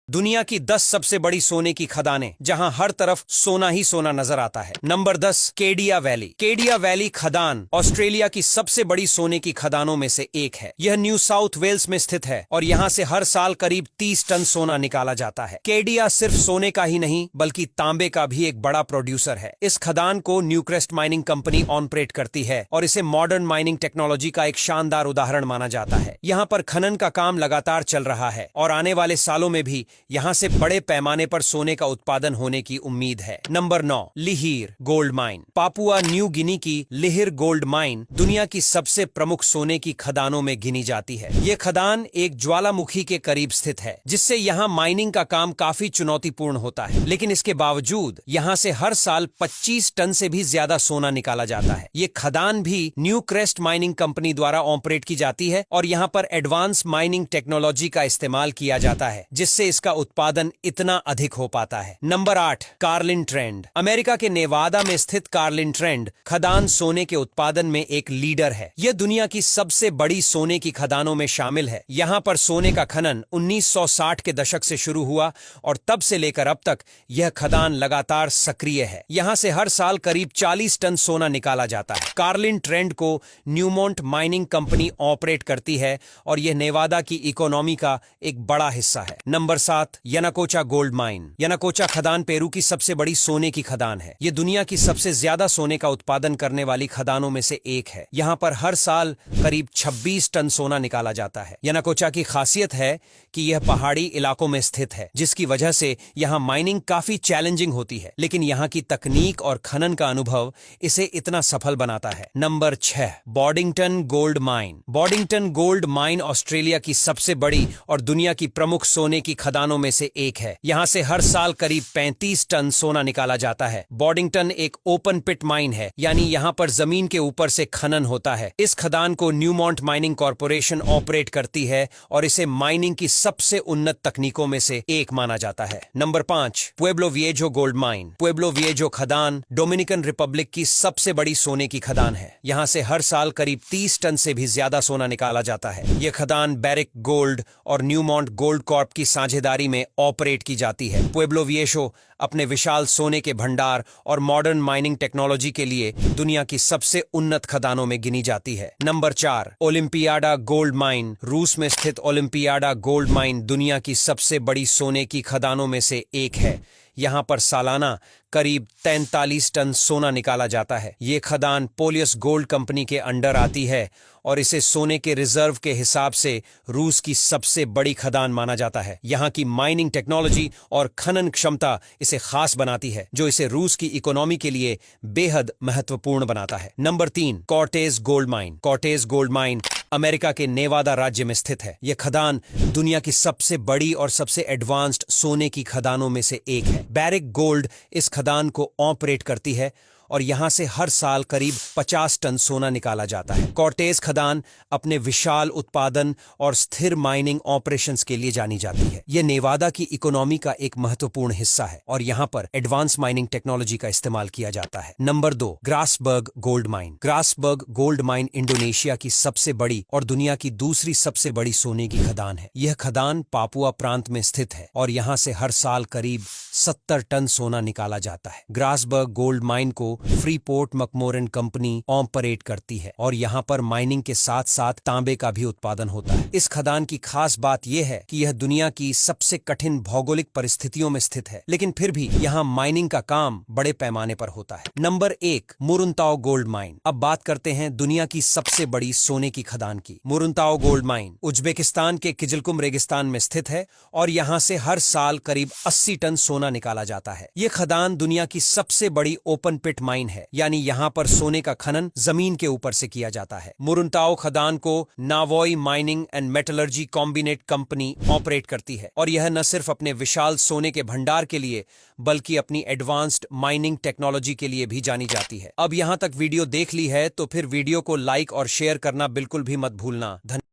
दुनिया की 10 सबसे बड़ी सोने की खदानें जहां हर तरफ सोना ही सोना नजर आता है। Number 10, Kedia valley. Kedia valley खदान ऑस्ट्रेलिया की सबसे बड़ी सोने की खदानों में से एक है। यह न्यू साउथ वेल्स में स्थित है और यहां से हर साल करीब 30 टन सोना निकाला जाता है। केडिया सिर्फ सोने का ही नहीं बल्कि तांबे का भी एक बड़ा प्रोड्यूसर है। इस खदान को न्यूक्रेस्ट माइनिंग कंपनी ऑपरेट करती है और इसे मॉडर्न माइनिंग टेक्नोलॉजी का एक शानदार उदाहरण माना जाता है। यहाँ पर खनन का काम लगातार चल रहा है और आने वाले सालों में भी यहां से बड़े पैमाने पर सोने का उत्पादन होने की उम्मीद है। Number 9, Lihir gold mine. Papua New Guinea की लिहिर गोल्ड माइन दुनिया की सबसे प्रमुख सोने की खदानों में गिनी जाती है। ये खदान एक ज्वालामुखी के करीब स्थित है, जिससे यहाँ माइनिंग का काम काफी चुनौतीपूर्ण होता है, लेकिन इसके बावजूद यहाँ से हर साल 25 टन से भी ज्यादा सोना निकाला जाता है। ये खदान भी न्यू क्रेस्ट माइनिंग कंपनी द्वारा ऑपरेट की जाती है और यहाँ पर एडवांस माइनिंग टेक्नोलॉजी का इस्तेमाल किया जाता है, जिससे इसका उत्पादन इतना अधिक हो पाता है। Number 8, Carlin trend. अमेरिका के नेवादा में स्थित कार्लिन ट्रेंड खदान सोने के उत्पादन में एक लीडर है। यह दुनिया की सबसे बड़ी सोने की खदानों में शामिल है। यहाँ पर सोने का खनन 1960 के दशक से शुरू हुआ और तब से लेकर अब तक यह खदान लगातार सक्रिय है। यहाँ से हर साल करीब 40 टन सोना निकाला जाता है। कार्लिन ट्रेंड को न्यूमोंट माइनिंग कंपनी ऑपरेट करती है और यह नेवादा की इकोनॉमी का एक बड़ा हिस्सा है। Number 7, Yanacocha gold mine. Yanacocha खदान पेरू की सबसे बड़ी सोने की खदान है। यह दुनिया की सबसे ज्यादा सोने का उत्पादन करने वाली खदानों में से एक है। यहाँ पर हर साल करीब 26 टन सोना निकाला जाता है। यनाकोचा की खासियत है कि यह पहाड़ी इलाकों में स्थित है, जिसकी वजह से यहाँ माइनिंग काफी चैलेंजिंग होती है, लेकिन यहाँ की तकनीक और खनन का अनुभव इसे इतना सफल बनाता है। Number 6, Boddington gold mine. Boddington gold mine Australia की सबसे बड़ी और दुनिया की प्रमुख सोने की खदानों में से एक है। यहाँ से हर साल करीब 35 टन सोना निकाला जाता है। बॉडिंगटन एक ओपन पिट माइन है, यानी यहाँ पर जमीन के ऊपर से खनन होता है। इस खदान को न्यूमोंट माइनिंग कॉरपोरेशन ऑपरेट करती है और इसे माइनिंग की सबसे उन्नत तकनीकों में से एक माना जाता है। Number 5, Pueblo Viejo gold mine. Pueblo Viejo खदान डोमिनिकन रिपब्लिक की सबसे बड़ी सोने की खदान है। यहाँ से हर साल करीब 30 टन से भी ज्यादा सोना निकाला जाता है। यह खदान बैरिक गोल्ड और न्यूमोंट गोल्ड कॉर्प की साझेदारी में ऑपरेट की जाती है। पुएब्लो विएजो अपने विशाल सोने के भंडार और मॉडर्न माइनिंग टेक्नोलॉजी के लिए दुनिया की सबसे उन्नत खदानों में गिनी जाती है। Number 4, Olimpiada gold mine. रूस में स्थित ओलिम्पियाडा गोल्ड माइन दुनिया की सबसे बड़ी सोने की खदानों में से एक है। यहाँ पर सालाना करीब 43 टन सोना निकाला जाता है। ये खदान पोलियस गोल्ड कंपनी के अंडर आती है और इसे सोने के रिजर्व के हिसाब से रूस की सबसे बड़ी खदान माना जाता है। यहाँ की माइनिंग टेक्नोलॉजी और खनन क्षमता इसे खास बनाती है, जो इसे रूस की इकोनॉमी के लिए बेहद महत्वपूर्ण बनाता है। Number 3, Cortez gold mine. Cortez gold mine America के नेवादा राज्य में स्थित है। यह खदान दुनिया की सबसे बड़ी और सबसे एडवांस्ड सोने की खदानों में से एक है। बैरिक गोल्ड इस खदान को ऑपरेट करती है और यहां से हर साल करीब 50 टन सोना निकाला जाता है। कॉर्टेज खदान अपने विशाल उत्पादन और स्थिर माइनिंग ऑपरेशंस के लिए जानी जाती है। यह नेवादा की इकोनॉमी का एक महत्वपूर्ण हिस्सा है और यहां पर एडवांस माइनिंग टेक्नोलॉजी का इस्तेमाल किया जाता है। Number 2, Grasberg gold mine. Grasberg gold mine Indonesia की सबसे बड़ी और दुनिया की दूसरी सबसे बड़ी सोने की खदान है। यह खदान पापुआ प्रांत में स्थित है और यहां से हर साल करीब 70 टन सोना निकाला जाता है। ग्रासबर्ग गोल्ड माइन को फ्रीपोर्ट मैकमोरन कंपनी ऑपरेट करती है और यहाँ पर माइनिंग के साथ साथ तांबे का भी उत्पादन होता है। इस खदान की खास बात यह है कि यह दुनिया की सबसे कठिन भौगोलिक परिस्थितियों में स्थित है, लेकिन फिर भी यहाँ माइनिंग का काम बड़े पैमाने पर होता है। Number 1, Muruntau gold mine. अब बात करते हैं दुनिया की सबसे बड़ी सोने की खदान की। मुरुनताओ गोल्ड माइन उज्बेकिस्तान के किजलकुम रेगिस्तान में स्थित है और यहाँ से हर साल करीब 80 टन सोना निकाला जाता है। ये खदान दुनिया की सबसे बड़ी ओपन पिट माइन है, यानी यहाँ पर सोने का खनन जमीन के ऊपर से किया जाता है। मुरुनताओ खदान को Navoi mining and metallurgy combinat company operate करती है और यह न सिर्फ अपने विशाल सोने के भंडार के लिए बल्कि अपनी एडवांस्ड माइनिंग टेक्नोलॉजी के लिए भी जानी जाती है। अब यहाँ तक वीडियो देख ली है तो फिर वीडियो को लाइक और शेयर करना बिल्कुल भी मत भूलना।